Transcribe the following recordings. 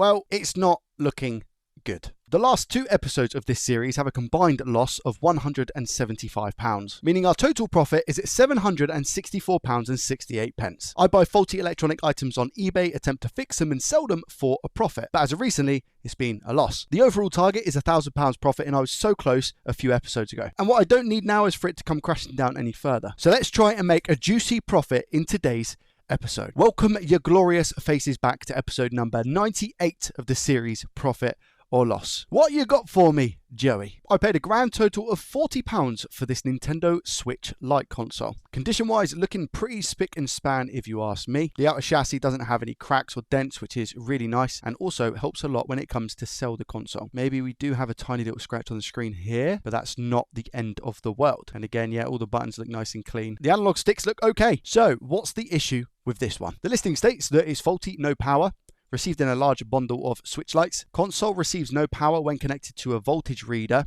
Well, it's not looking good. The last 2 episodes of this series have a combined loss of £175, meaning our total profit is at £764.68. I buy faulty electronic items on eBay, attempt to fix them and sell them for a profit, but as of recently, it's been a loss. The overall target is £1,000 profit, and I was so close a few episodes ago. And what I don't need now is for it to come crashing down any further. So let's try and make a juicy profit in today's episode. Welcome your glorious faces back to episode number 98 of the series Profit or Loss. What you got for me, Joey? I paid a grand total of £40 for this Nintendo Switch Lite console. Condition wise, looking pretty spick and span if you ask me. The outer chassis doesn't have any cracks or dents, which is really nice, and also helps a lot when it comes to sell the console. Maybe we do have a tiny little scratch on the screen here, but that's not the end of the world. And again, yeah, all the buttons look nice and clean. The analog sticks look okay. So what's the issue with this one? The listing states that it's faulty, no power. Received in a large bundle of switch lights. Console receives no power when connected to a voltage reader.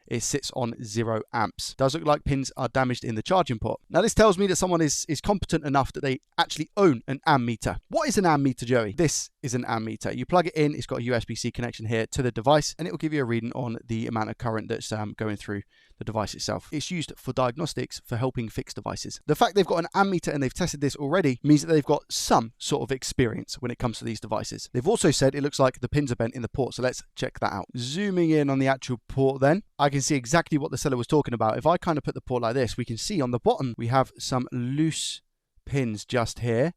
It sits on 0 amps. Does look like pins are damaged in the charging port. Now this tells me that someone is competent enough that they actually own an ammeter. What is an ammeter, Joey? This is an ammeter. You plug it in, it's got a USB-C connection here to the device, and it will give you a reading on the amount of current that's going through the device itself. It's used for diagnostics for helping fix devices. The fact they've got an ammeter and they've tested this already means that they've got some sort of experience when it comes to these devices. They've also said it looks like the pins are bent in the port, so let's check that out. Zooming in on the actual port then, I can see exactly what the seller was talking about. If I kind of put the port like this, we can see on the bottom we have some loose pins just here.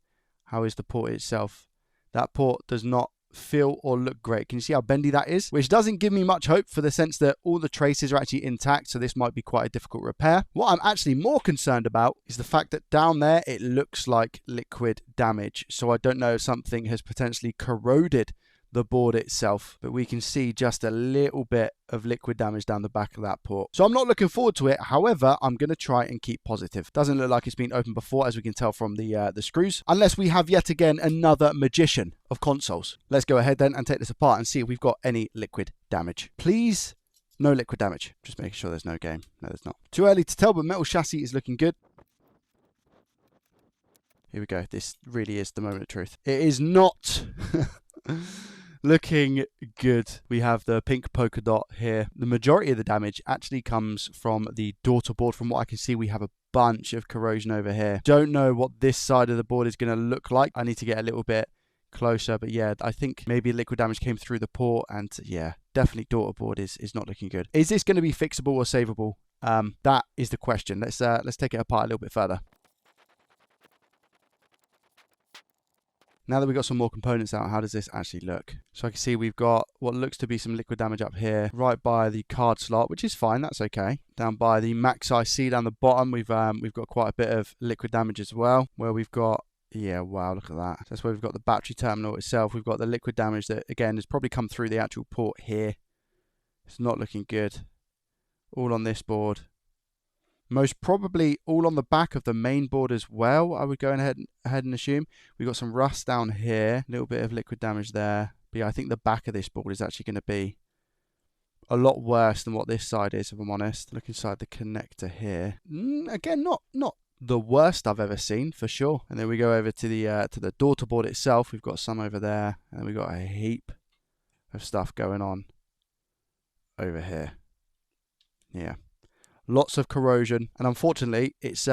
How is the port itself? That port does not feel or look great. Can you see how bendy that is? Which doesn't give me much hope for the sense that all the traces are actually intact, so this might be quite a difficult repair. What I'm actually more concerned about is the fact that down there it looks like liquid damage, so I don't know if something has potentially corroded the board itself, but we can see just a little bit of liquid damage down the back of that port. So I'm not looking forward to it. However, I'm going to try and keep positive. Doesn't look like it's been opened before, as we can tell from the screws, unless we have yet again another magician of consoles. Let's go ahead then and take this apart and see if we've got any liquid damage. Please, no liquid damage. Just making sure there's no game. No, there's not. Too early to tell, but metal chassis is looking good. Here we go. This really is the moment of truth. It is not looking good. We have the pink polka dot here. The majority of the damage actually comes from the daughter board. From what I can see, we have a bunch of corrosion over here. Don't know what this side of the board is going to look like. I need to get a little bit closer, but yeah, I think maybe liquid damage came through the port, and yeah, definitely daughter board is not looking good. Is this going to be fixable or savable? That is the question. Let's take it apart a little bit further. Now that we've got some more components out, how does this actually look? So I can see we've got what looks to be some liquid damage up here, right by the card slot, which is fine, that's okay. Down by the max IC down the bottom, we've got quite a bit of liquid damage as well, where we've got, yeah, wow, look at that. That's where we've got the battery terminal itself. We've got the liquid damage that, again, has probably come through the actual port here. It's not looking good. All on this board. Most probably all on the back of the main board as well, I would go ahead and assume. We've got some rust down here, a little bit of liquid damage there. But yeah, I think the back of this board is actually going to be a lot worse than what this side is, if I'm honest. Look inside the connector here. Again, not the worst I've ever seen, for sure. And then we go over to the daughter board itself. We've got some over there, and then we've got a heap of stuff going on over here. Yeah. Lots of corrosion, and unfortunately, it's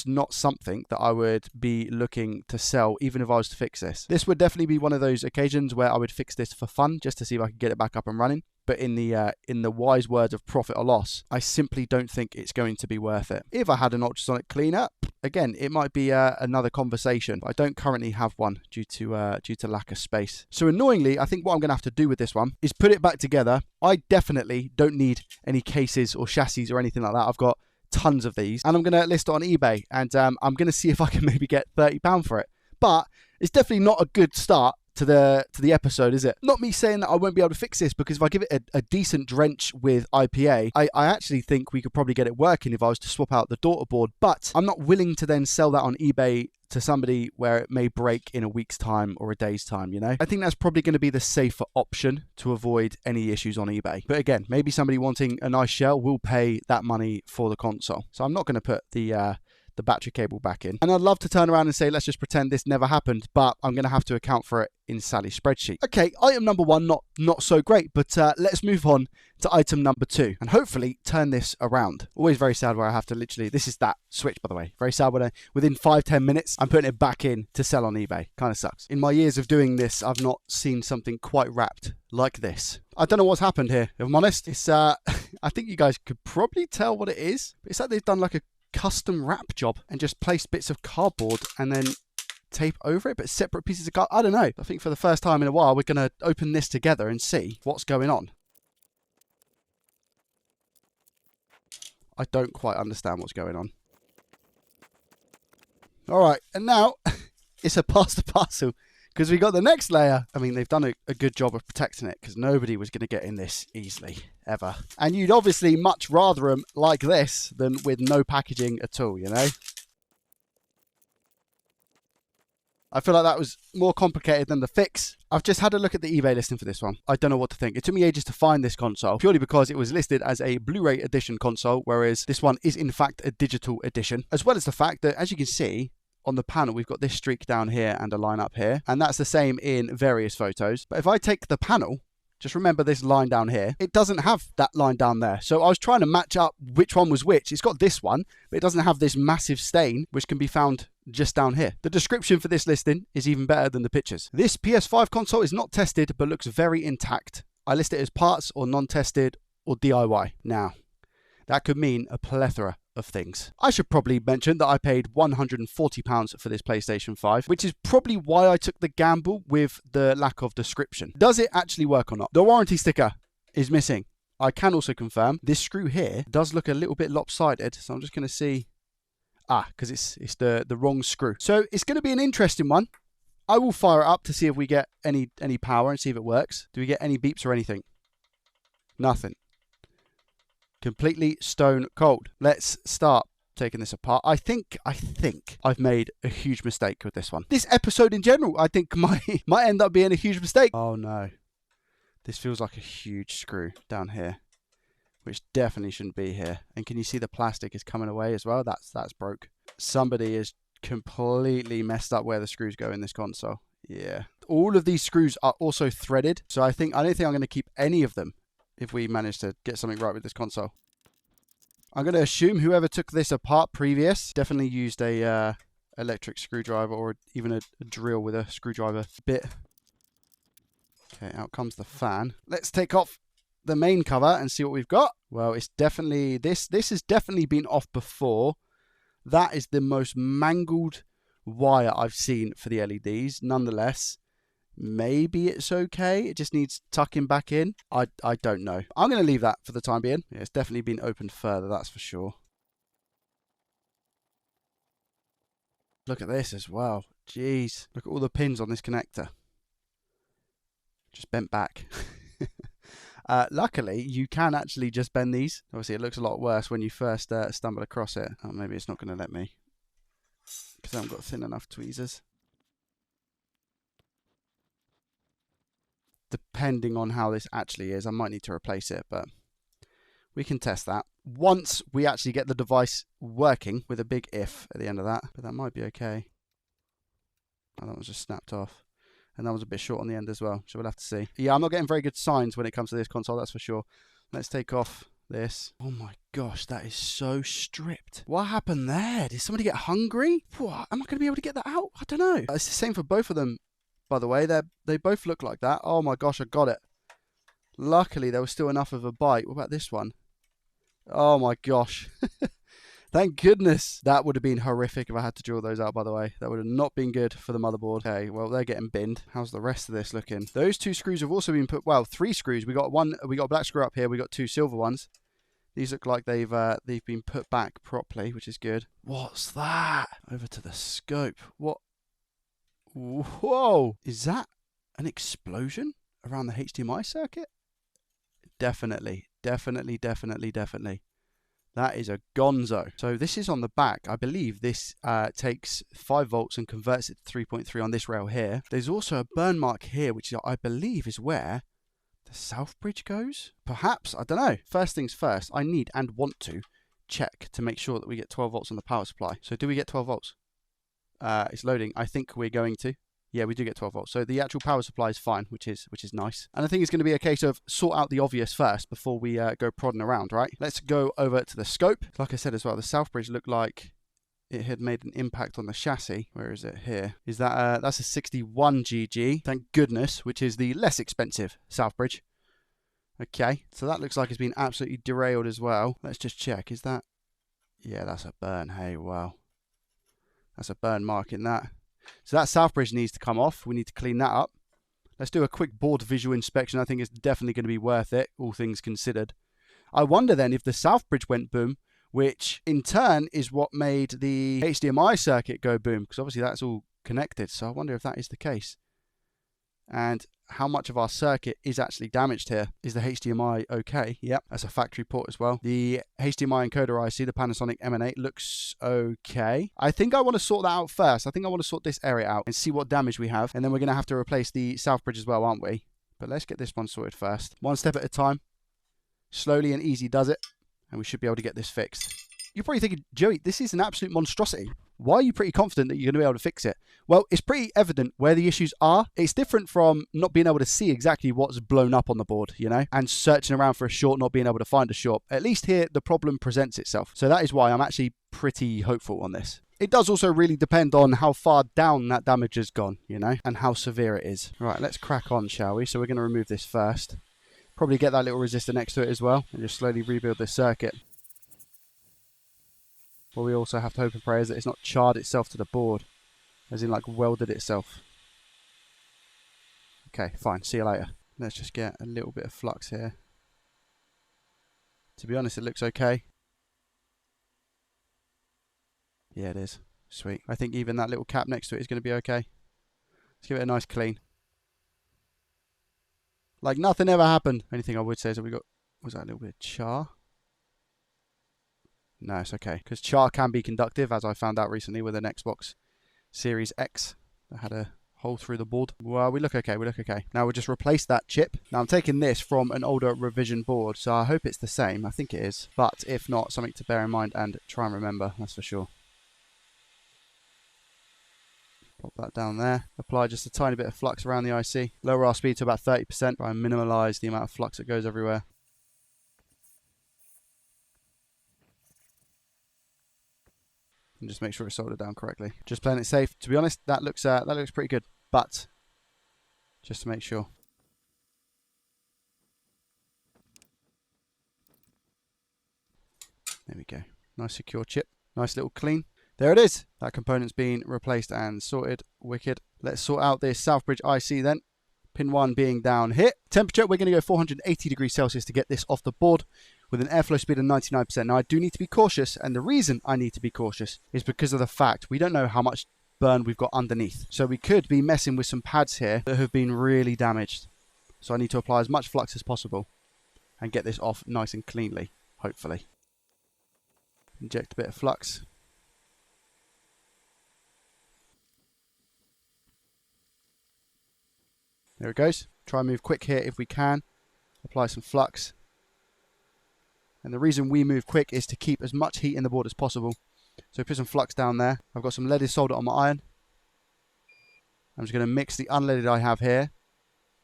not something that I would be looking to sell, even if I was to fix this. This would definitely be one of those occasions where I would fix this for fun, just to see if I could get it back up and running. But in the wise words of profit or loss, I simply don't think it's going to be worth it. If I had an ultrasonic cleaner, again, it might be another conversation. But I don't currently have one due to lack of space. So annoyingly, I think what I'm going to have to do with this one is put it back together. I definitely don't need any cases or chassis or anything like that. I've got tons of these, and I'm going to list it on eBay, and I'm going to see if I can maybe get £30 for it. But it's definitely not a good start to the episode, is it? Not me saying that I won't be able to fix this, because if I give it a decent drench with IPA, I actually think we could probably get it working if I was to swap out the daughter board. But I'm not willing to then sell that on eBay to somebody where it may break in a week's time or a day's time, you know? I think that's probably going to be the safer option to avoid any issues on eBay. But again, maybe somebody wanting a nice shell will pay that money for the console. So I'm not going to put the the battery cable back in. And I'd love to turn around and say, let's just pretend this never happened, but I'm going to have to account for it in Sally's spreadsheet. Okay, item number one, not so great, but let's move on to item number two and hopefully turn this around. Always very sad where I have to literally, this is that switch, by the way. Very sad when within 5-10 minutes, I'm putting it back in to sell on eBay. Kind of sucks. In my years of doing this, I've not seen something quite wrapped like this. I don't know what's happened here, if I'm honest. It's, I think you guys could probably tell what it is. It's like they've done like a custom wrap job and just placed bits of cardboard and then tape over it, but separate pieces of card. I don't know. I think for the first time in a while, we're going to open this together and see what's going on. I don't quite understand what's going on. All right, and now it's a pasta parcel because we got the next layer. I mean, they've done a good job of protecting it because nobody was going to get in this easily, ever. And you'd obviously much rather them like this than with no packaging at all, you know? I feel like that was more complicated than the fix. I've just had a look at the eBay listing for this one. I don't know what to think. It took me ages to find this console, purely because it was listed as a Blu-ray edition console, whereas this one is in fact a digital edition, as well as the fact that, as you can see, on the panel, we've got this streak down here and a line up here, and that's the same in various photos. But if I take the panel, just remember this line down here, it doesn't have that line down there. So I was trying to match up which one was which. It's got this one, but it doesn't have this massive stain, which can be found just down here. The description for this listing is even better than the pictures. This PS5 console is not tested, but looks very intact. I list it as parts or non-tested or DIY. Now, that could mean a plethora of things. I should probably mention that I paid £140 for this PlayStation 5, which is probably why I took the gamble with the lack of description. Does it actually work or not? The warranty sticker is missing. I can also confirm this screw here does look a little bit lopsided, so I'm just going to see. Because it's the wrong screw. So it's going to be an interesting one. I will fire it up to see if we get any power and see if it works. Do we get any beeps or anything? Nothing. Completely stone cold. Let's start taking this apart. I think I've made a huge mistake with this one. This episode in general, I think might end up being a huge mistake. Oh no. This feels like a huge screw down here, which definitely shouldn't be here. And can you see the plastic is coming away as well? That's broke. Somebody is completely messed up where the screws go in this console. Yeah. All of these screws are also threaded, so I don't think I'm going to keep any of them if we manage to get something right with this console. I'm going to assume whoever took this apart previous definitely used a electric screwdriver or even a drill with a screwdriver bit. Okay, out comes the fan. Let's take off the main cover and see what we've got. Well, it's definitely this has definitely been off before. That is the most mangled wire I've seen for the LEDs. Nonetheless, maybe it's okay. It just needs tucking back in. I don't know. I'm going to leave that for the time being. Yeah, it's definitely been opened further, that's for sure. Look at this as well. Jeez. Look at all the pins on this connector. Just bent back. Luckily, you can actually just bend these. Obviously, it looks a lot worse when you first stumble across it. Oh, maybe it's not going to let me, because I haven't got thin enough tweezers. Depending on how this actually is, I might need to replace it, but we can test that once we actually get the device working, with a big if at the end of that. But that might be okay. Oh, that was just snapped off. And that was a bit short on the end as well, so we'll have to see. Yeah, I'm not getting very good signs when it comes to this console, that's for sure. Let's take off this. Oh my gosh, that is so stripped. What happened there? Did somebody get hungry? What? Am I going to be able to get that out? I don't know. It's the same for both of them, by the way. They both look like that. Oh my gosh, I got it. Luckily, there was still enough of a bite. What about this one? Oh my gosh. Thank goodness. That would have been horrific if I had to drill those out, by the way. That would have not been good for the motherboard. Okay, well, they're getting binned. How's the rest of this looking? Those two screws have also been put, well, 3 screws. We got a black screw up here. We got 2 silver ones. These look like they've been put back properly, which is good. What's that? Over to the scope. What? Whoa. Is that an explosion around the HDMI circuit? Definitely. That is a gonzo. So this is on the back. I believe this takes 5 volts and converts it to 3.3 on this rail here. There's also a burn mark here, which I believe is where the south bridge goes. Perhaps, I don't know. First things first, I need and want to check to make sure that we get 12 volts on the power supply. So do we get 12 volts? It's loading. I think we're going to. Yeah, we do get 12 volts. So the actual power supply is fine, which is nice. And I think it's going to be a case of sort out the obvious first before we go prodding around, right? Let's go over to the scope. Like I said as well, the south bridge looked like it had made an impact on the chassis. Where is it here? Is that that's a 61 GG, thank goodness, which is the less expensive south bridge. Okay, so that looks like it's been absolutely derailed as well. Let's just check. Is that? Yeah, that's a burn. Hey, wow. That's a burn mark in that. So that south bridge needs to come off. We need to clean that up. Let's do a quick board visual inspection. I think it's definitely going to be worth it, all things considered. I wonder then if the south bridge went boom, which in turn is what made the HDMI circuit go boom, because obviously that's all connected. So I wonder if that is the case. And how much of our circuit is actually damaged here. Is the HDMI okay? Yep, that's a factory port as well. The HDMI encoder IC, the Panasonic E98, looks okay. I think I want to sort that out first. I think I want to sort this area out and see what damage we have. And then we're going to have to replace the south bridge as well, aren't we? But let's get this one sorted first. One step at a time. Slowly and easy does it. And we should be able to get this fixed. You're probably thinking, Joey, this is an absolute monstrosity. Why are you pretty confident that you're going to be able to fix it? Well, it's pretty evident where the issues are. It's different from not being able to see exactly what's blown up on the board, you know, and searching around for a short, not being able to find a short. At least here, the problem presents itself. So that is why I'm actually pretty hopeful on this. It does also really depend on how far down that damage has gone, you know, and how severe it is. Right, let's crack on, shall we? So we're going to remove this first. Probably get that little resistor next to it as well, and just slowly rebuild this circuit. But we also have to hope and pray that it's not charred itself to the board, as in like welded itself. Okay, fine, see you later. Let's just get a little bit of flux here. To be honest, it looks okay. Yeah, it is. Sweet. I think even that little cap next to it is going to be okay. Let's give it a nice clean. Like nothing ever happened. Anything I would say is that we got, was that a little bit of char? No, it's okay. Because char can be conductive, as I found out recently with an Xbox Series X that had a hole through the board. Well, we look okay, we look okay. Now we'll just replace that chip. Now I'm taking this from an older revision board, so I hope it's the same. I think it is. But if not, something to bear in mind and try and remember, that's for sure. Pop that down there. Apply just a tiny bit of flux around the IC. Lower our speed to about 30%. Try and minimalise the amount of flux that goes everywhere. And just make sure it's soldered down correctly. Just playing it safe. To be honest, that looks pretty good. But just to make sure. There we go. Nice secure chip. Nice little clean. There it is. That component's been replaced and sorted. Wicked. Let's sort out this Southbridge IC then. Pin 1 being down here. Temperature, we're going to go 480 degrees Celsius to get this off the board with an airflow speed of 99%. Now, I do need to be cautious, and the reason I need to be cautious is because of the fact we don't know how much burn we've got underneath. So we could be messing with some pads here that have been really damaged. So I need to apply as much flux as possible and get this off nice and cleanly, hopefully. Inject a bit of flux. There it goes. Try and move quick here if we can. Apply some flux. And the reason we move quick is to keep as much heat in the board as possible. So put some flux down there. I've got some leaded solder on my iron. I'm just going to mix the unleaded I have here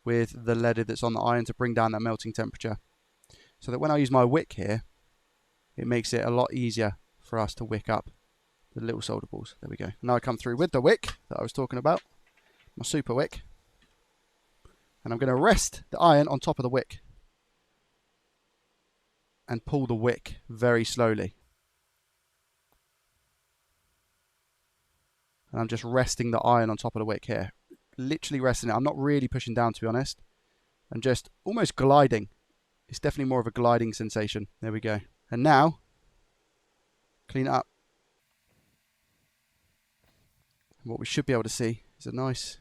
with the leaded that's on the iron to bring down that melting temperature. So that when I use my wick here, it makes it a lot easier for us to wick up the little solder balls. There we go. Now I come through with the wick that I was talking about. My super wick. And I'm going to rest the iron on top of the wick and pull the wick very slowly. And I'm just resting the iron on top of the wick here. Literally resting it. I'm not really pushing down, to be honest. I'm just almost gliding. It's definitely more of a gliding sensation. There we go. And now, clean it up. And what we should be able to see is a nice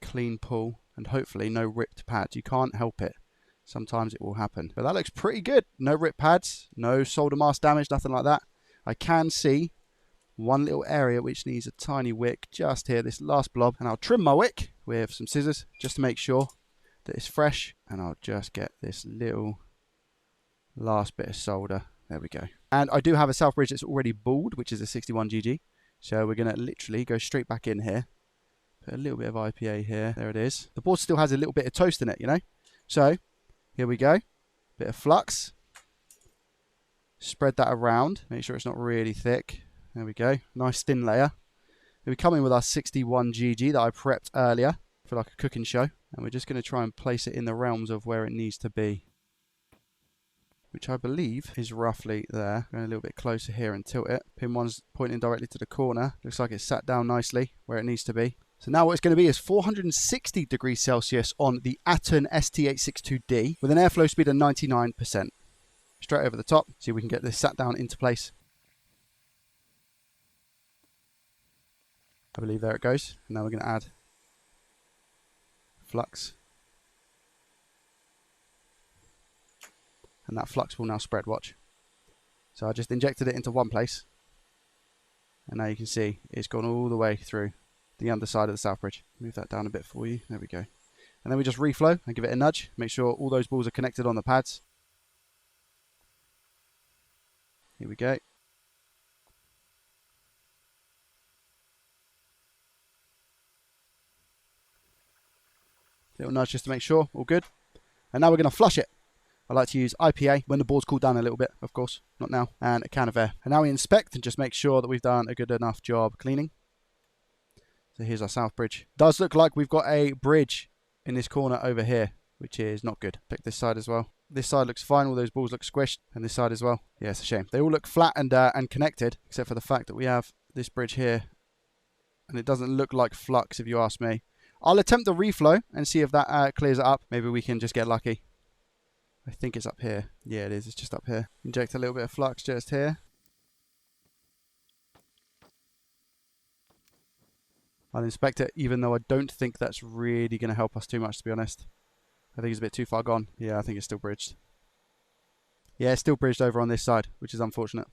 clean pull. And hopefully no ripped pads. You can't help it. Sometimes it will happen. But that looks pretty good. No ripped pads. No solder mask damage. Nothing like that. I can see one little area which needs a tiny wick just here. This last blob. And I'll trim my wick with some scissors just to make sure that it's fresh. And I'll just get this little last bit of solder There we go. And I do have a south bridge that's already balled, which is a 61GG. So we're going to literally go straight back in here. Put a little bit of IPA here. There it is. The board still has a little bit of toast in it, you know. So here we go. Bit of flux. Spread that around. Make sure it's not really thick. There we go. Nice thin layer. Then we come in with our 61GG that I prepped earlier for like a cooking show. And we're just going to try and place it in the realms of where it needs to be, which I believe is roughly there. Going a little bit closer here and tilt it. Pin 1's pointing directly to the corner. Looks like it's sat down nicely where it needs to be. So now what it's going to be is 460 degrees Celsius on the Atten ST862D with an airflow speed of 99%. Straight over the top. See if we can get this sat down into place. I believe there it goes. And now we're going to add flux. And that flux will now spread, watch. So I just injected it into one place. And now you can see it's gone all the way through the underside of the south bridge. Move that down a bit for you. There we go. And then we just reflow and give it a nudge. Make sure all those balls are connected on the pads. Here we go. Little nudge just to make sure, all good. And now we're going to flush it. I like to use IPA when the board's cooled down a little bit, of course, not now, and a can of air. And now we inspect and just make sure that we've done a good enough job cleaning. So here's our south bridge. Does look like we've got a bridge in this corner over here, which is not good. Pick this side as well. This side looks fine, all those balls look squished, and this side as well. Yeah, it's a shame. They all look flat and connected, except for the fact that we have this bridge here, and it doesn't look like flux if you ask me. I'll attempt a reflow and see if that clears it up. Maybe we can just get lucky. I think it's up here. Yeah, it is. It's just up here. Inject a little bit of flux just here. I'll inspect it, even though I don't think that's really going to help us too much, to be honest. I think it's a bit too far gone. Yeah, I think it's still bridged. Yeah, it's still bridged over on this side, which is unfortunate.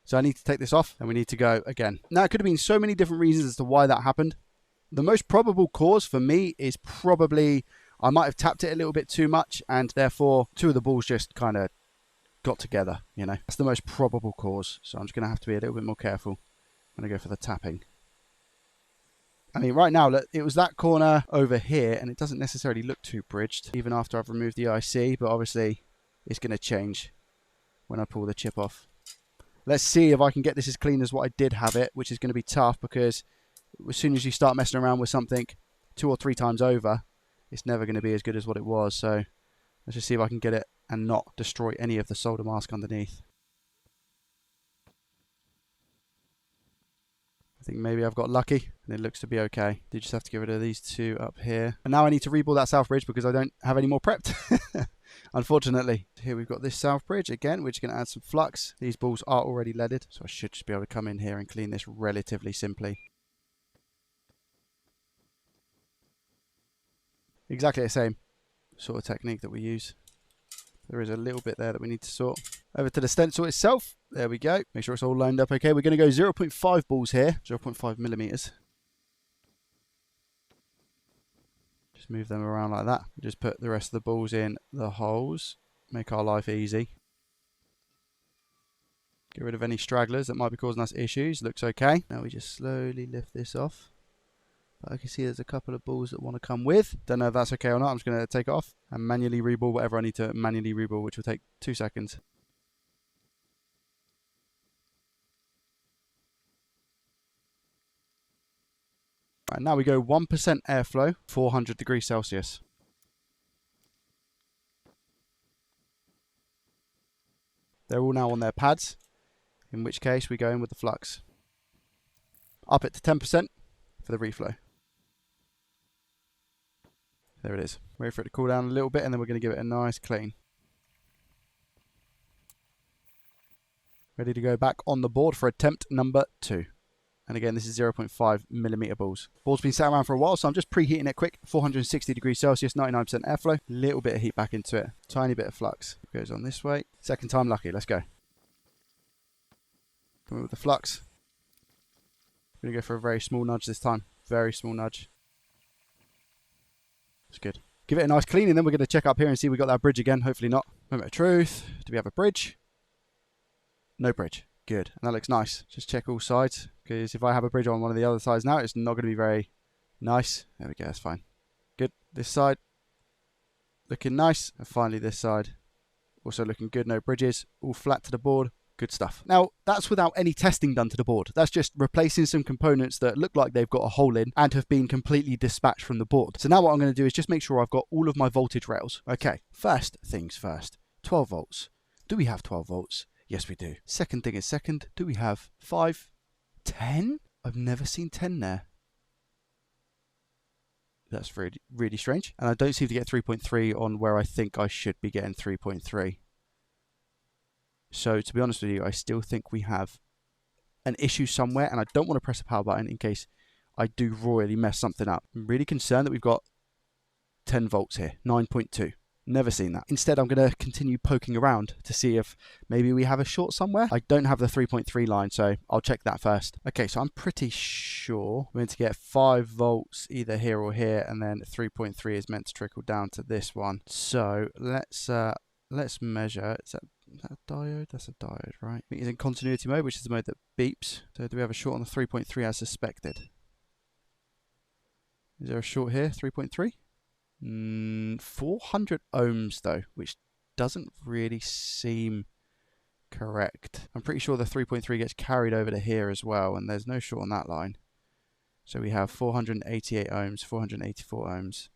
So I need to take this off, and we need to go again. Now, it could have been so many different reasons as to why that happened. The most probable cause for me is probably I might have tapped it a little bit too much, and therefore two of the balls just kind of got together, you know. That's the most probable cause. So I'm just going to have to be a little bit more careful. I'm going to go for the tapping. I mean, right now, look, it was that corner over here, and it doesn't necessarily look too bridged, even after I've removed the IC, but obviously it's going to change when I pull the chip off. Let's see if I can get this as clean as what I did have it, which is going to be tough, because as soon as you start messing around with something 2 or 3 times over, it's never going to be as good as what it was. So let's just see if I can get it and not destroy any of the solder mask underneath. I think maybe I've got lucky, and it looks to be okay. You just have to get rid of these two up here. And now I need to reball that south bridge because I don't have any more prepped, unfortunately. Here we've got this south bridge again, which is going to add some flux. These balls are already leaded, so I should just be able to come in here and clean this relatively simply. Exactly the same sort of technique that we use. There is a little bit there that we need to sort. Over to the stencil itself. There we go. Make sure it's all lined up okay. We're going to go 0.5 balls here. 0.5 millimeters. Just move them around like that. Just put the rest of the balls in the holes. Make our life easy. Get rid of any stragglers that might be causing us issues. Looks okay. Now we just slowly lift this off. I can see there's a couple of balls that want to come with. Don't know if that's okay or not. I'm just going to take it off and manually reball whatever I need to manually reball, which will take 2 seconds. Right, now we go 1% airflow, 400 degrees Celsius. They're all now on their pads, in which case we go in with the flux. Up it to 10% for the reflow. There it is. Wait for it to cool down a little bit, and then we're going to give it a nice clean. Ready to go back on the board for attempt number 2. And again, this is 0.5 millimeter balls. Ball's been sat around for a while, so I'm just preheating it quick. 460 degrees Celsius, 99% airflow. Little bit of heat back into it. Tiny bit of flux. Goes on this way. Second time lucky. Let's go. Come in with the flux. I'm going to go for a very small nudge this time. Very small nudge. That's good. Give it a nice clean, and then we're going to check up here and see if we got that bridge again. Hopefully not. Moment of truth. Do we have a bridge? No bridge. Good. And that looks nice. Just check all sides, because if I have a bridge on one of the other sides now, it's not going to be very nice. There we go. That's fine. Good. This side looking nice. And finally this side also looking good. No bridges. All flat to the board. Good stuff. Now, that's without any testing done to the board. That's just replacing some components that look like they've got a hole in and have been completely dispatched from the board. So now what I'm going to do is just make sure I've got all of my voltage rails. Okay, first things first. 12 volts. Do we have 12 volts? Yes, we do. Second thing is second. Do we have 5? 10? I've never seen 10 there. That's really, really strange. And I don't seem to get 3.3 on where I think I should be getting 3.3. So to be honest with you, I still think we have an issue somewhere, and I don't want to press the power button in case I do royally mess something up. I'm really concerned that we've got 10 volts here, 9.2. Never seen that. Instead, I'm going to continue poking around to see if maybe we have a short somewhere. I don't have the 3.3 line, so I'll check that first. Okay, so I'm pretty sure we're going to get 5 volts either here or here, and then 3.3 is meant to trickle down to this one. So let's measure. Is that a diode? That's a diode, right? I think it's in continuity mode, which is the mode that beeps. So do we have a short on the 3.3 as suspected? Is there a short here? 3.3? 400 ohms though, which doesn't really seem correct. I'm pretty sure the 3.3 gets carried over to here as well, and there's no short on that line. So we have 488 ohms, 484 ohms.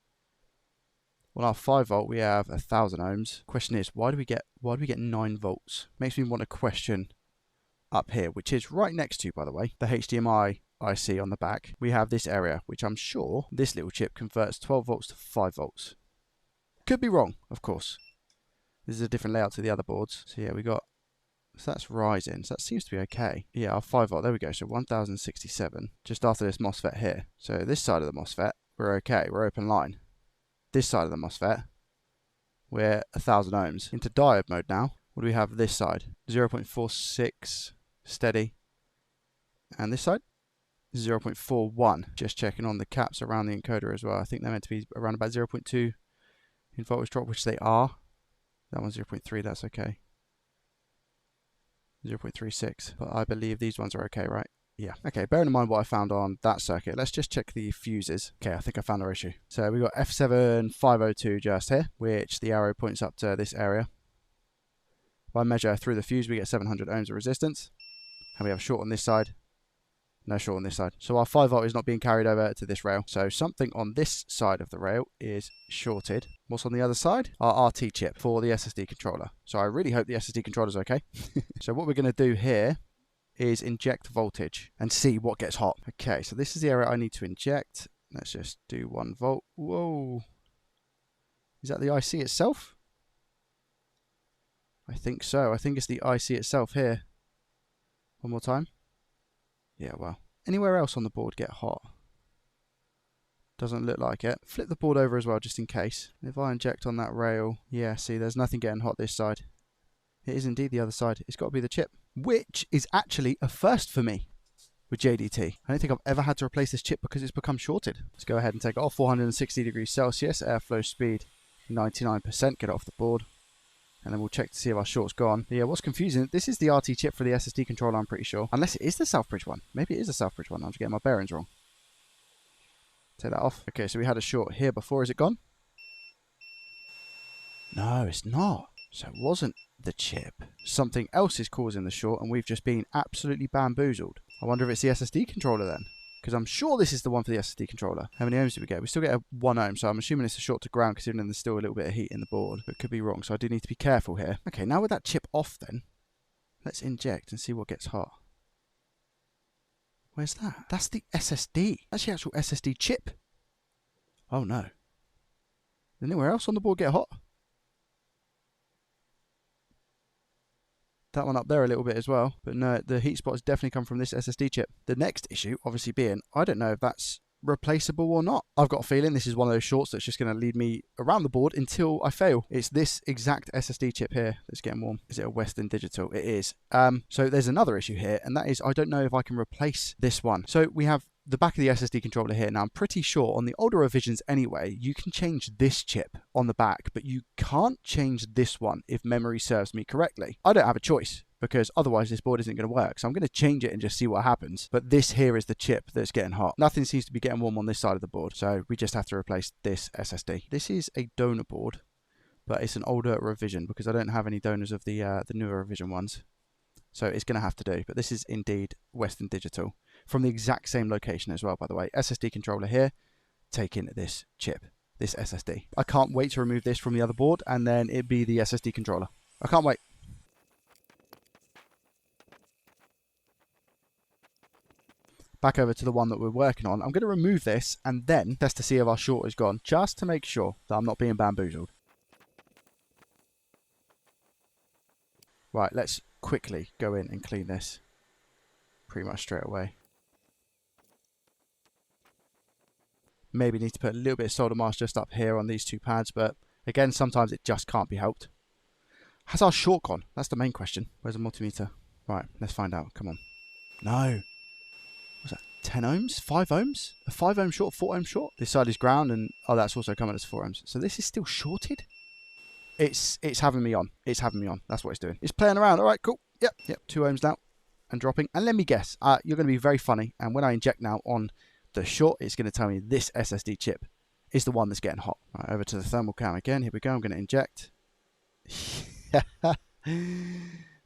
On our 5 volt, we have 1,000 ohms. Question is, why do we get 9 volts? Makes me want to question up here, which is right next to, by the way, the HDMI IC on the back. We have this area, which I'm sure this little chip converts 12 volts to 5 volts. Could be wrong, of course. This is a different layout to the other boards. So yeah, we got, so that's rising. So that seems to be okay. Yeah, our 5 volt, there we go. So 1067, just after this MOSFET here. So this side of the MOSFET, we're okay. We're open line. This side of the MOSFET, we're 1,000 ohms. Into diode mode now. What do we have this side? 0.46 steady. And this side? 0.41. Just checking on the caps around the encoder as well. I think they're meant to be around about 0.2 in voltage drop, which they are. That one's 0.3, that's okay. 0.36. But I believe these ones are okay, right? Yeah. Okay, bearing in mind what I found on that circuit, let's just check the fuses. Okay, I think I found our issue. So we got F7502 just here, which the arrow points up to this area. If I measure through the fuse, we get 700 ohms of resistance. And we have a short on this side. No short on this side. So our 5 volt is not being carried over to this rail. So something on this side of the rail is shorted. What's on the other side? Our RT chip for the SSD controller. So I really hope the SSD controller is okay. So what we're going to do here is inject voltage and see what gets hot. Okay, so this is the area I need to inject. Let's just do 1 volt. Whoa. Is that the IC itself? I think so. I think it's the IC itself here. One more time. Yeah, well. Anywhere else on the board get hot? Doesn't look like it. Flip the board over as well, just in case. If I inject on that rail, yeah, see, there's nothing getting hot this side. It is indeed the other side. It's got to be the chip, which is actually a first for me with JDT. I don't think I've ever had to replace this chip because it's become shorted. Let's go ahead and take it off. 460 degrees Celsius, airflow speed 99%. Get it off the board. And then we'll check to see if our short's gone. But yeah, what's confusing, this is the RT chip for the SSD controller, I'm pretty sure. Unless it is the Southbridge one. Maybe it is the Southbridge one. I'm just getting my bearings wrong. Take that off. Okay, so we had a short here before. Is it gone? No, it's not. So it wasn't the chip. Something else is causing the short, and we've just been absolutely bamboozled. I wonder if it's the SSD controller then. Because I'm sure this is the one for the SSD controller. How many ohms do we get? We still get a 1 ohm, so I'm assuming it's a short to ground, considering there's still a little bit of heat in the board. But could be wrong, so I do need to be careful here. Okay, now with that chip off then, let's inject and see what gets hot. Where's that? That's the SSD. That's the actual SSD chip. Oh no. Did anywhere else on the board get hot? That one up there a little bit as well, but no, the heat spot has definitely come from this SSD chip. The next issue obviously being, I don't know if that's replaceable or not. I've got a feeling this is one of those shorts that's just going to lead me around the board until I fail. It's this exact SSD chip here that's getting warm. Is it a Western Digital? It is. So there's another issue here, and that is I don't know if I can replace this one. So we have the back of the SSD controller here. Now I'm pretty sure on the older revisions anyway, you can change this chip on the back, but you can't change this one if memory serves me correctly. I don't have a choice because otherwise this board isn't going to work. So I'm going to change it and just see what happens. But this here is the chip that's getting hot. Nothing seems to be getting warm on this side of the board. So we just have to replace this SSD. This is a donor board, but it's an older revision because I don't have any donors of the newer revision ones. So it's going to have to do. But this is indeed Western Digital from the exact same location as well, by the way. SSD controller here, taking this chip, this SSD. I can't wait to remove this from the other board and then it'd be the SSD controller. I can't wait. Back over to the one that we're working on. I'm going to remove this and then test to see if our short is gone, just to make sure that I'm not being bamboozled. Right, let's quickly go in and clean this pretty much straight away. Maybe need to put a little bit of solder mask just up here on these two pads, but again, sometimes it just can't be helped. Has our short gone? That's the main question. Where's the multimeter? Right, let's find out. Come on. No. What's that? 10 ohms? 5 ohms? A 5 ohm short, 4 ohm short? This side is ground and, oh, that's also coming as 4 ohms. So this is still shorted? It's having me on. It's having me on. That's what it's doing. It's playing around. All right, cool. Yep, 2 ohms now and dropping. And let me guess, you're going to be very funny. And when I inject now on the short, it's going to tell me this SSD chip is the one that's getting hot. Right, over to the thermal cam again. Here we go. I'm going to inject.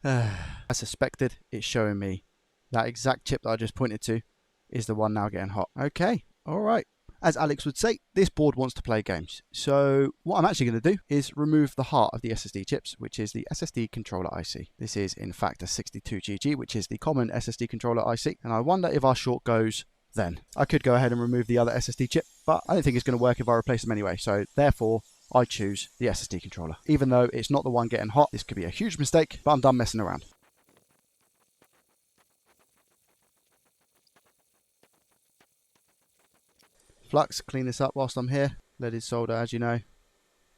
As suspected, it's showing me that exact chip that I just pointed to is the one now getting hot. Okay, all right. As Alex would say, this board wants to play games. So what I'm actually going to do is remove the heart of the SSD chips, which is the SSD controller IC. This is in fact a 62GG, which is the common SSD controller IC. And I wonder if our short goes then. I could go ahead and remove the other SSD chip, but I don't think it's going to work if I replace them anyway. So therefore, I choose the SSD controller. Even though it's not the one getting hot, this could be a huge mistake, but I'm done messing around. Flux, clean this up whilst I'm here. Leaded solder, as you know,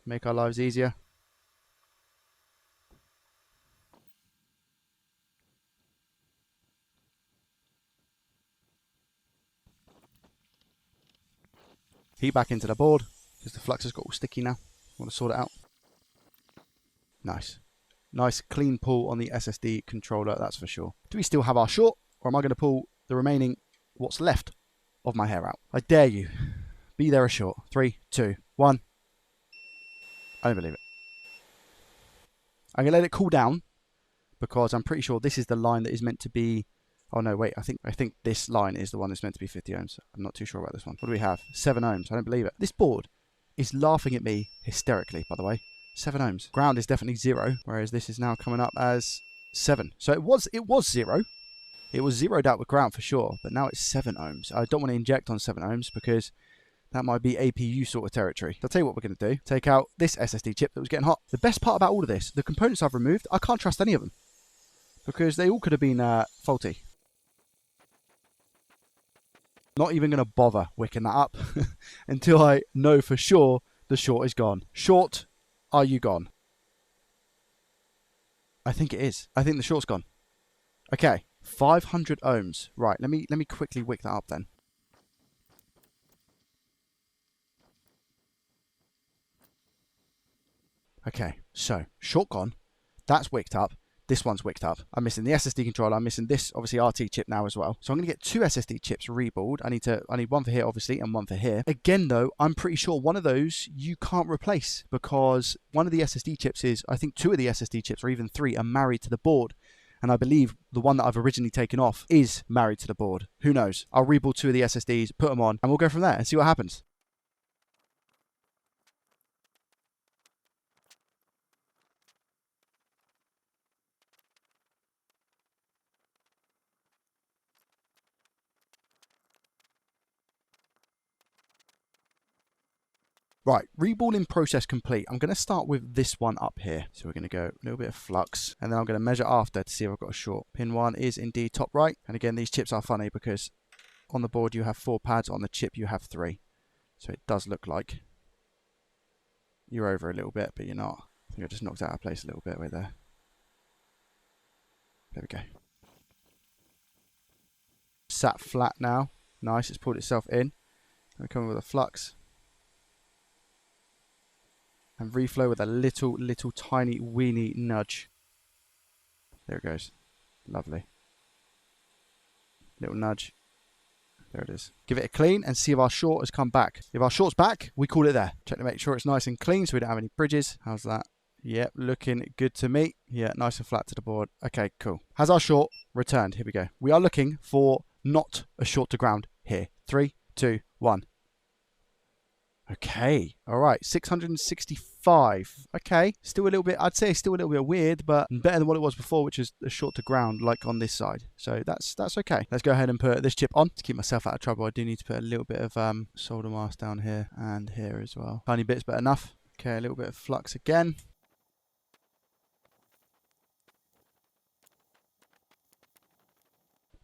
make our lives easier. Heat back into the board, because the flux has got all sticky now. I want to sort it out. Nice. Nice clean pull on the SSD controller, that's for sure. Do we still have our short, or am I going to pull the remaining, what's left of my hair out? I dare you. Be there a short. 3, 2, 1. I don't believe it. I'm going to let it cool down, because I'm pretty sure this is the line that is meant to be... Oh no, wait, I think this line is the one that's meant to be 50 ohms. I'm not too sure about this one. What do we have? 7 ohms. I don't believe it. This board is laughing at me hysterically, by the way. 7 ohms. Ground is definitely 0, whereas this is now coming up as 7. So it was 0. It was zeroed out with ground for sure, but now it's 7 ohms. I don't want to inject on 7 ohms because that might be APU sort of territory. So I'll tell you what we're going to do. Take out this SSD chip that was getting hot. The best part about all of this, the components I've removed, I can't trust any of them because they all could have been faulty. Not even going to bother wicking that up until I know for sure the short is gone. Short, are you gone? I think it is. I think the short's gone. Okay, 500 ohms. Right, let me quickly wick that up then. Okay, so short gone. That's wicked up. This one's wicked up. I'm missing the SSD controller. I'm missing this, obviously, RT chip now as well. So I'm going to get 2 SSD chips reballed. I need one for here, obviously, and one for here. Again, though, I'm pretty sure one of those you can't replace because one of the SSD chips is, I think 2 of the SSD chips, or even 3, are married to the board. And I believe the one that I've originally taken off is married to the board. Who knows? I'll rebuild 2 of the SSDs, put them on, and we'll go from there and see what happens. Right, reballing process complete. I'm going to start with this one up here. So we're going to go a little bit of flux, and then I'm going to measure after to see if I've got a short. Pin 1 is indeed top right. And again, these chips are funny because on the board you have 4 pads, on the chip you have 3. So it does look like you're over a little bit, but you're not. I think I just knocked it out of place a little bit right there. There we go. Sat flat now. Nice, it's pulled itself in. I'm coming with a flux. And reflow with a little tiny weeny nudge. There it goes. Lovely. Little nudge. There it is. Give it a clean and see if our short has come back. If our short's back, we call it there. Check to make sure it's nice and clean so we don't have any bridges. How's that? Yep, looking good to me. Yeah, nice and flat to the board. Okay, cool. Has our short returned? Here we go. We are looking for not a short to ground here. 3, 2, 1. Okay. All right. 665. Okay. Still a little bit, I'd say still a little bit weird, but better than what it was before, which is a short to ground, like on this side. So that's okay. Let's go ahead and put this chip on to keep myself out of trouble. I do need to put a little bit of solder mask down here and here as well. Tiny bits, but enough. Okay. A little bit of flux again.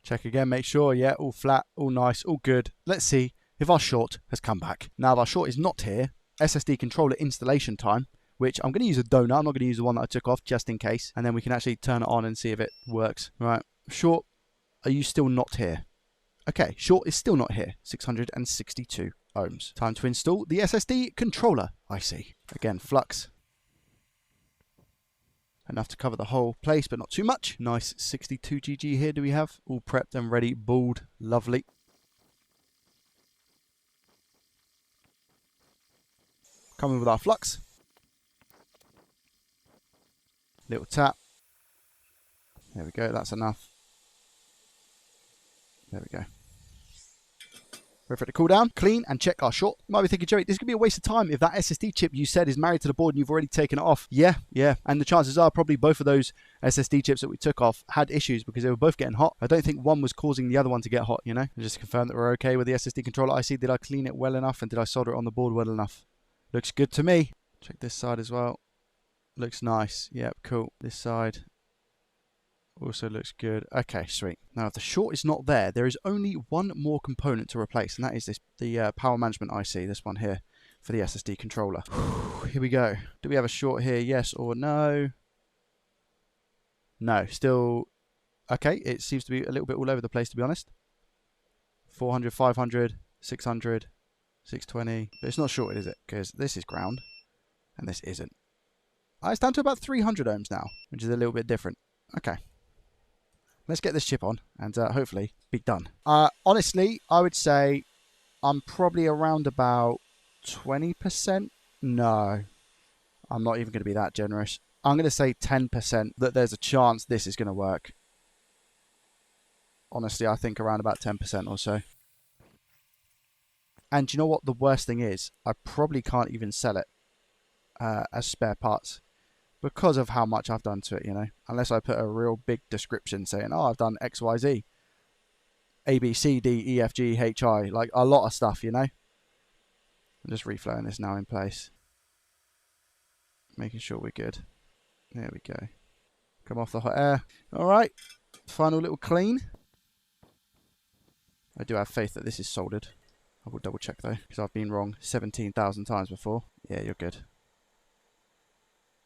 Check again. Make sure. Yeah. All flat. All nice. All good. Let's see if our short has come back. Now, if our short is not here, SSD controller installation time, which I'm going to use a donut. I'm not going to use the one that I took off just in case. And then we can actually turn it on and see if it works. Right. Short, are you still not here? Okay. Short is still not here. 662 ohms. Time to install the SSD controller IC. Again, flux. Enough to cover the whole place, but not too much. Nice 62 GG here do we have. All prepped and ready. Balled. Lovely. Coming with our flux. Little tap. There we go. That's enough. There we go. Wait for it to cool down. Clean and check our short. You might be thinking, Joey, this could be a waste of time if that SSD chip you said is married to the board and you've already taken it off. Yeah. And the chances are probably both of those SSD chips that we took off had issues because they were both getting hot. I don't think one was causing the other one to get hot, you know. And just to confirm that we're okay with the SSD controller IC. Did I clean it well enough and did I solder it on the board well enough? Looks good to me. Check this side as well. Looks nice. Yep, cool. This side also looks good. Okay, sweet. Now, if the short is not there, there is only one more component to replace, and that is the power management IC, this one here, for the SSD controller. Here we go. Do we have a short here? Yes or no? No. Still... Okay, it seems to be a little bit all over the place, to be honest. 400, 500, 600... 620, but it's not shorted, is it? Because this is ground, and this isn't. It's down to about 300 ohms now, which is a little bit different. Okay. Let's get this chip on, and hopefully be done. Honestly, I would say I'm probably around about 20%. No, I'm not even going to be that generous. I'm going to say 10% that there's a chance this is going to work. Honestly, I think around about 10% or so. And do you know what the worst thing is? I probably can't even sell it as spare parts because of how much I've done to it, you know. Unless I put a real big description saying, oh, I've done X, Y, Z. A, B, C, D, E, F, G, H, I. Like a lot of stuff, you know. I'm just reflowing this now in place. Making sure we're good. There we go. Come off the hot air. All right. Final little clean. I do have faith that this is soldered. I will double check though, because I've been wrong 17,000 times before. Yeah, you're good.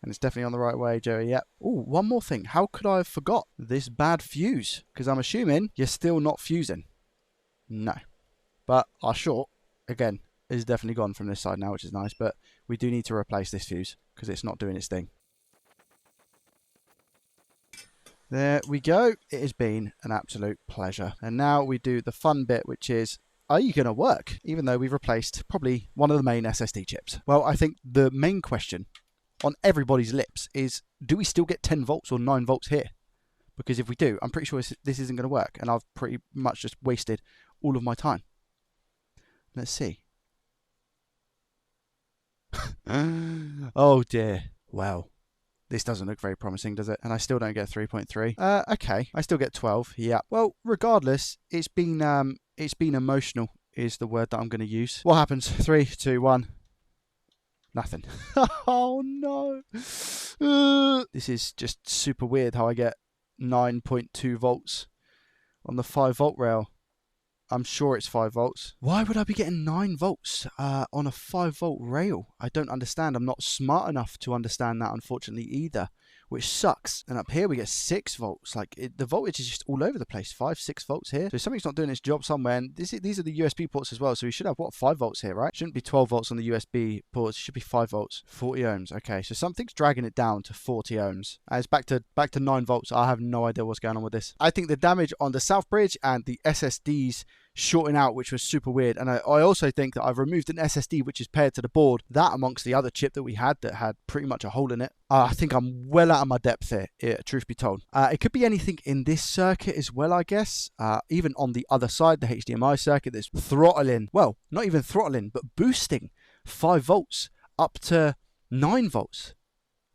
And it's definitely on the right way, Joey. Yep. Oh, one more thing. How could I have forgot this bad fuse? Because I'm assuming you're still not fusing. No. But our short, again, is definitely gone from this side now, which is nice. But we do need to replace this fuse because it's not doing its thing. There we go. It has been an absolute pleasure. And now we do the fun bit, which is, are you going to work? Even though we've replaced probably one of the main SSD chips. Well, I think the main question on everybody's lips is, do we still get 10 volts or 9 volts here? Because if we do, I'm pretty sure this isn't going to work. And I've pretty much just wasted all of my time. Let's see. Oh dear. Well, this doesn't look very promising, does it? And I still don't get 3.3. Okay, I still get 12. Yeah. Well, regardless, it's been emotional is the word that I'm going to use. What happens? 3, 2, 1. Nothing. Oh no. This is just super weird how I get 9.2 volts on the 5 volt rail. I'm sure it's 5 volts. Why would I be getting 9 volts on a 5 volt rail? I don't understand. I'm not smart enough to understand that, unfortunately, either. which sucks. And up here we get 6 volts. Like the voltage is just all over the place. 5, 6 volts here. So something's not doing its job somewhere. And these are the USB ports as well. So we should have, what, 5 volts here, right? Shouldn't be 12 volts on the USB ports. It should be 5 volts. 40 ohms. Okay, so something's dragging it down to 40 ohms. And it's back to 9 volts. I have no idea what's going on with this. I think the damage on the south bridge and the SSDs shorting out, which was super weird. And I also think that I've removed an SSD which is paired to the board, that amongst the other chip that we had that had pretty much a hole in it. I think I'm well out of my depth here, truth be told. It could be anything in this circuit as well, I guess. Even on the other side, the HDMI circuit, that's throttling, well, not even throttling, but boosting 5 volts up to 9 volts.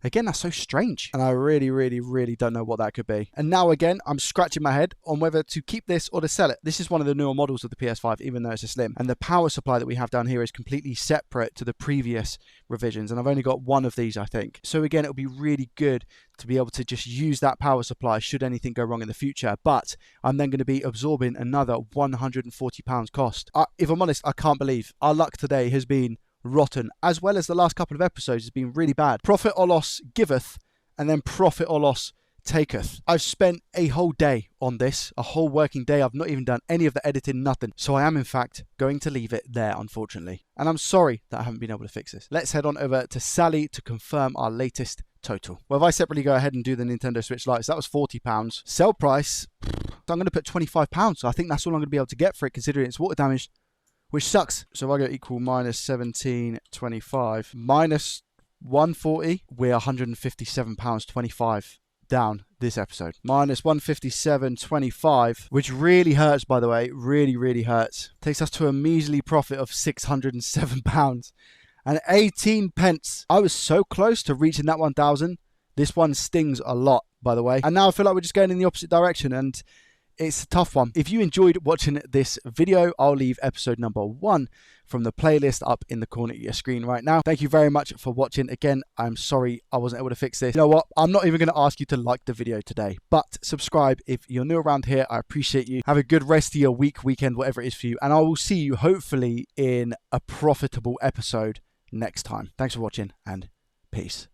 Again, that's so strange. And I really, really, really don't know what that could be. And now again, I'm scratching my head on whether to keep this or to sell it. This is one of the newer models of the PS5, even though it's a Slim. And the power supply that we have down here is completely separate to the previous revisions. And I've only got one of these, I think. So again, it'll be really good to be able to just use that power supply should anything go wrong in the future. But I'm then going to be absorbing another £140 cost. If I'm honest, I can't believe our luck today has been rotten, as well as the last couple of episodes has been really bad. Profit or loss giveth, and then profit or loss taketh. I've spent a whole day on this, a whole working day. I've not even done any of the editing, nothing. So I am in fact going to leave it there, unfortunately. And I'm sorry that I haven't been able to fix this. Let's head on over to Sally to confirm our latest total. Well, if I separately go ahead and do the Nintendo Switch Lite, so that was £40. Sell price, so I'm going to put £25. So I think that's all I'm going to be able to get for it, considering it's water damaged, which sucks. So if I go equal minus 17.25 minus 140, we're £157.25 down this episode. Minus 157.25, which really hurts, by the way. Really, really hurts. Takes us to a measly profit of £607 and 18 pence. I was so close to reaching that 1,000. This one stings a lot, by the way. And now I feel like we're just going in the opposite direction, and it's a tough one. If you enjoyed watching this video, I'll leave episode number 1 from the playlist up in the corner of your screen right now. Thank you very much for watching. Again, I'm sorry I wasn't able to fix this. You know what? I'm not even going to ask you to like the video today, but subscribe if you're new around here. I appreciate you. Have a good rest of your week, weekend, whatever it is for you. And I will see you hopefully in a profitable episode next time. Thanks for watching and peace.